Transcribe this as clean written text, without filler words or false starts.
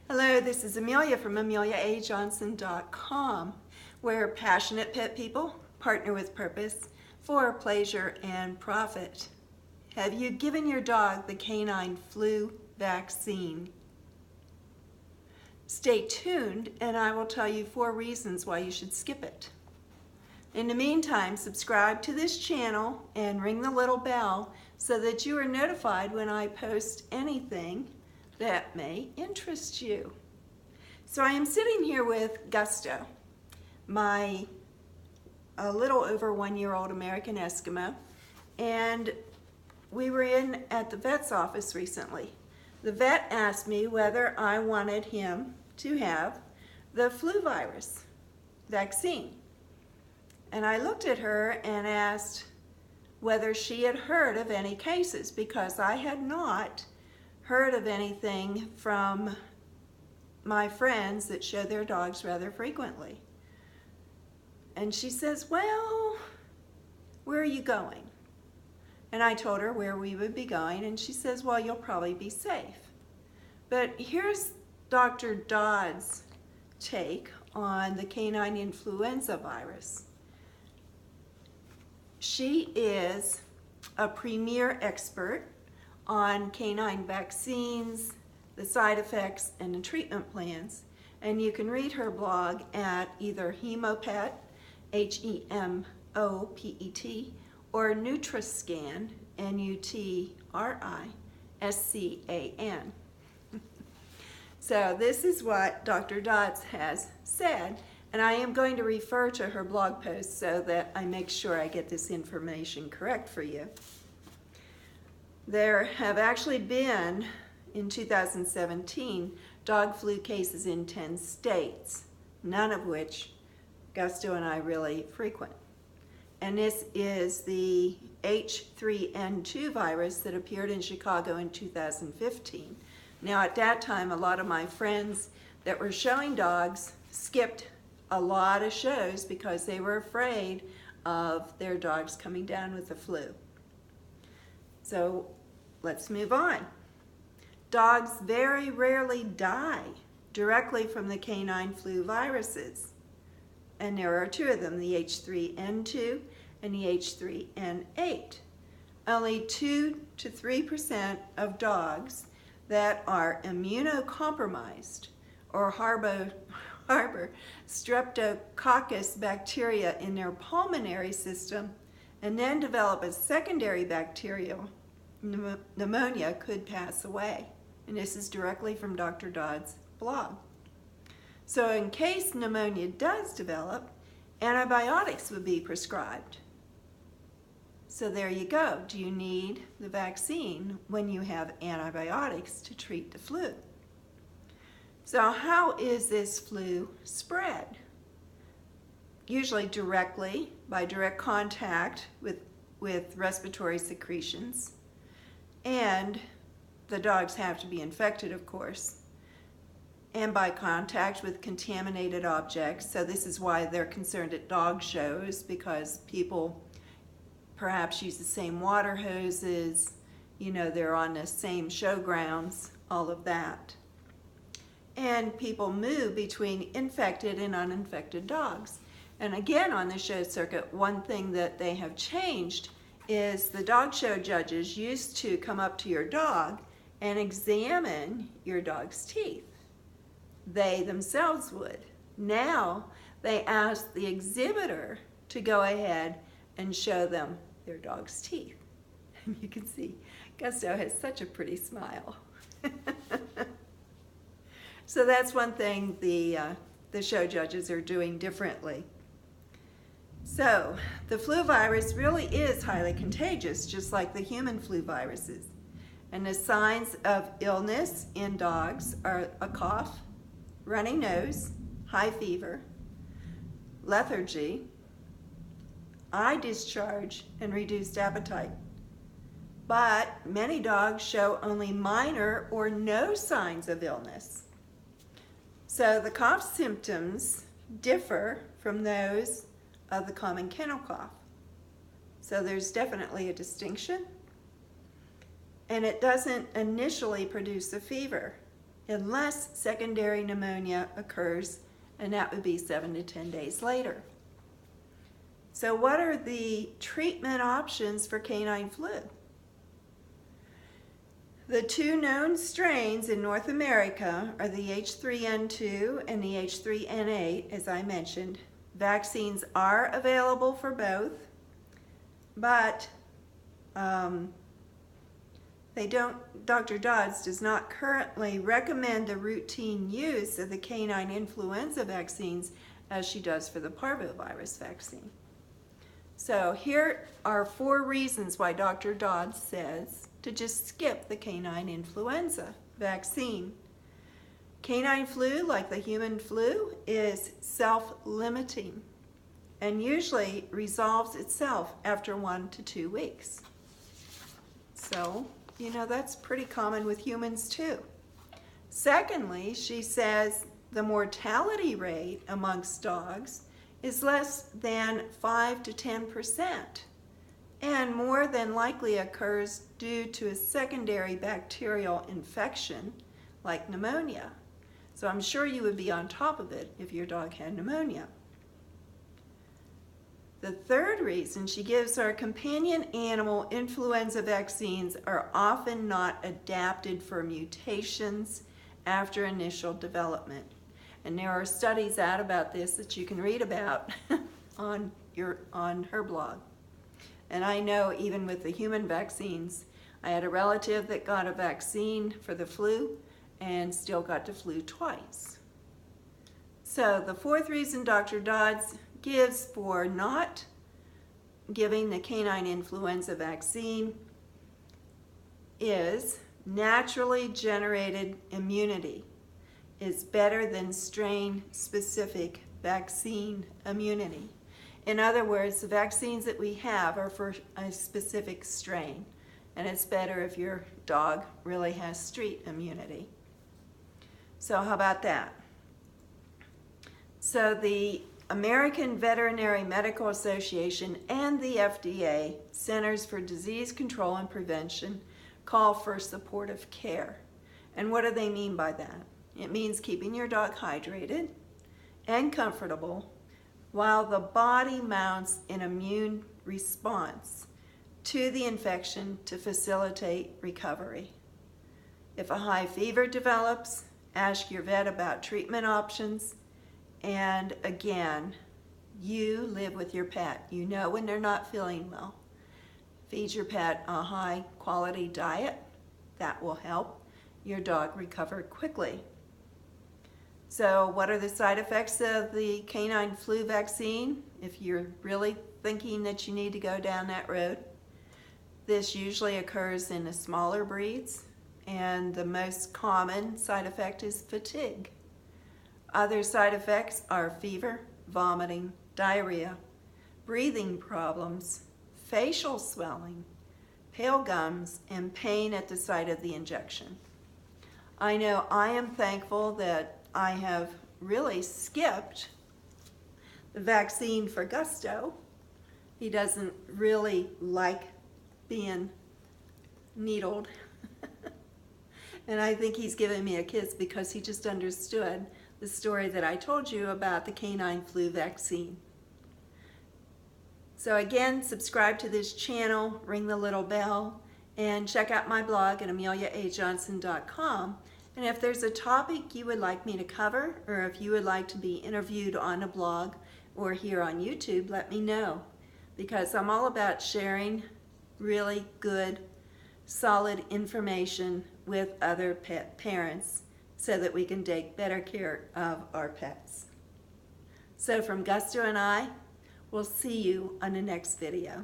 Hello, this is Amelia from AmeliaAJohnson.com, where passionate pet people partner with purpose for pleasure and profit. Have you given your dog the canine flu vaccine? Stay tuned and I will tell you 4 reasons why you should skip it. In the meantime, subscribe to this channel and ring the little bell so that you are notified when I post anything that may interest you. So I am sitting here with Gusto, my a little over 1-year-old American Eskimo, and we were in at the vet's office recently. The vet asked me whether I wanted him to have the flu virus vaccine. And I looked at her and asked whether she had heard of any cases, because I had not heard of anything from my friends that show their dogs rather frequently. And she says, well, where are you going? And I told her where we would be going, and she says, well, you'll probably be safe. But here's Dr. Dodd's take on the canine influenza virus. She is a premier expert on canine vaccines, the side effects, and the treatment plans. And you can read her blog at either Hemopet, H-E-M-O-P-E-T, or Nutriscan, N-U-T-R-I-S-C-A-N. So this is what Dr. Dodds has said, and I am going to refer to her blog post so that I make sure I get this information correct for you. There have actually been, in 2017, dog flu cases in 10 states, none of which Gusto and I really frequent. And this is the H3N2 virus that appeared in Chicago in 2015. Now at that time, a lot of my friends that were showing dogs skipped a lot of shows because they were afraid of their dogs coming down with the flu. So let's move on. Dogs very rarely die directly from the canine flu viruses. And there are 2 of them, the H3N2 and the H3N8. Only 2 to 3% of dogs that are immunocompromised or harbor streptococcus bacteria in their pulmonary system and then develop a secondary bacterial pneumonia could pass away. And this is directly from Dr. Dodd's blog. So in case pneumonia does develop, antibiotics would be prescribed. So there you go. Do you need the vaccine when you have antibiotics to treat the flu? So how is this flu spread? Usually directly, by direct contact with respiratory secretions. And the dogs have to be infected, of course. And by contact with contaminated objects. So this is why they're concerned at dog shows, because people perhaps use the same water hoses, you know, they're on the same showgrounds, all of that. And people move between infected and uninfected dogs. And again, on the show circuit, one thing that they have changed is the dog show judges used to come up to your dog and examine your dog's teeth. They themselves would. Now they ask the exhibitor to go ahead and show them their dog's teeth. And you can see Gusto has such a pretty smile. So that's one thing the show judges are doing differently. So the flu virus really is highly contagious, just like the human flu viruses. And the signs of illness in dogs are a cough, runny nose, high fever, lethargy, eye discharge, and reduced appetite. But many dogs show only minor or no signs of illness. So the cough symptoms differ from those of the common kennel cough. So there's definitely a distinction. And it doesn't initially produce a fever. unless secondary pneumonia occurs, and that would be 7 to 10 days later. So what are the treatment options for canine flu? The two known strains in North America are the H3N2 and the H3N8, as I mentioned. Vaccines are available for both, but Dr. Dodds does not currently recommend the routine use of the canine influenza vaccines as she does for the parvovirus vaccine. So here are 4 reasons why Dr. Dodds says to just skip the canine influenza vaccine. Canine flu, like the human flu, is self-limiting and usually resolves itself after 1 to 2 weeks. So, that's pretty common with humans too. Secondly, she says the mortality rate amongst dogs is less than 5 to 10% and more than likely occurs due to a secondary bacterial infection like pneumonia. So I'm sure you would be on top of it if your dog had pneumonia. The third reason she gives are companion animal influenza vaccines are often not adapted for mutations after initial development. And there are studies out about this that you can read about on her blog. And I know even with the human vaccines, I had a relative that got a vaccine for the flu and still got the flu twice. So the fourth reason Dr. Dodds gives for not giving the canine influenza vaccine is naturally generated immunity is better than strain-specific vaccine immunity. In other words, the vaccines that we have are for a specific strain, and it's better if your dog really has street immunity. So how about that? So the American Veterinary Medical Association and the FDA, Centers for Disease Control and Prevention, call for supportive care. And what do they mean by that? It means keeping your dog hydrated and comfortable while the body mounts an immune response to the infection to facilitate recovery. If a high fever develops, ask your vet about treatment options. And again, you live with your pet. You know when they're not feeling well. Feed your pet a high quality diet. That will help your dog recover quickly. So what are the side effects of the canine flu vaccine? If you're really thinking that you need to go down that road, this usually occurs in the smaller breeds, and the most common side effect is fatigue. Other side effects are fever, vomiting, diarrhea, breathing problems, facial swelling, pale gums, and pain at the site of the injection. I know I am thankful that I have really skipped the vaccine for Gusto. He doesn't really like being needled. And I think he's giving me a kiss because he just understood the story that I told you about the canine flu vaccine. So again, subscribe to this channel, ring the little bell, and check out my blog at ameliaajohnson.com. And if there's a topic you would like me to cover, or if you would like to be interviewed on a blog or here on YouTube, let me know. Because I'm all about sharing really good, solid information with other pet parents so that we can take better care of our pets. So from Gusto and I, we'll see you on the next video.